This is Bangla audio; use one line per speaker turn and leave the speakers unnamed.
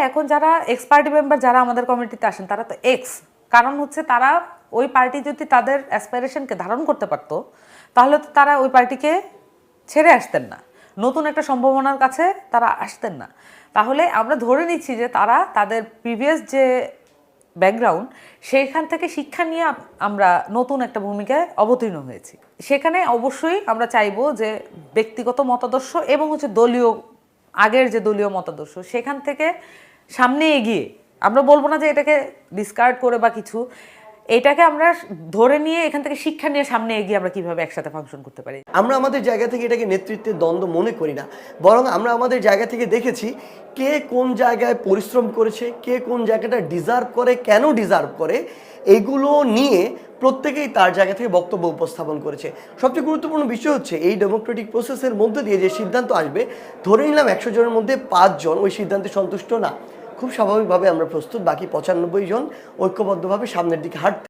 এখন যারা এক্স পার্টি মেম্বার যারা আমাদের কমিটিতে আসেন তারা তো এক্স, কারণ হচ্ছে তারা ওই পার্টি যদি তাদের অ্যাসপিরেশনকে ধারণ করতে পারতো তাহলে তো তারা ওই পার্টিকে ছেড়ে আসতেন না, নতুন একটা সম্ভাবনার কাছে তারা আসতেন না। তাহলে আমরা ধরে নিচ্ছি যে তারা তাদের প্রিভিয়াস যে ব্যাকগ্রাউন্ড সেইখান থেকে শিক্ষা নিয়ে আমরা নতুন একটা ভূমিকায় অবতীর্ণ হয়েছি। সেখানে অবশ্যই আমরা চাইবো যে ব্যক্তিগত মতাদর্শ এবং হচ্ছে দলীয় আগের যে দলীয় মতাদর্শ সেখান থেকে সামনে এগিয়ে, আমরা বলবো না যে এটাকে ডিসকার্ড করে বা কিছু, এটাকে আমরা ধরে নিয়ে এখান থেকে শিক্ষা নিয়ে সামনে এগিয়ে আমরা কিভাবে একসাথে ফাংশন করতে পারি।
আমরা আমাদের জায়গা থেকে এটাকে নেতৃত্বের দ্বন্দ্ব মনে করি না, বরং আমরা আমাদের জায়গা থেকে দেখেছি কে কোন জায়গায় পরিশ্রম করেছে, কে কোন জায়গাটা ডিজার্ভ করে, কেন ডিজার্ভ করে, এগুলো নিয়ে প্রত্যেকেই তার জায়গা থেকে বক্তব্য উপস্থাপন করেছে। সবচেয়ে গুরুত্বপূর্ণ বিষয় হচ্ছে এই ডেমোক্রেটিক প্রসেসের মধ্যে দিয়ে যে সিদ্ধান্ত আসবে, ধরে নিলাম 100 জনের মধ্যে 5 জন ওই সিদ্ধান্তে সন্তুষ্ট না, খুব স্বাভাবিকভাবে আমরা প্রস্তুত বাকি 95 জন ঐক্যবদ্ধভাবে সামনের দিকে হাঁটতে।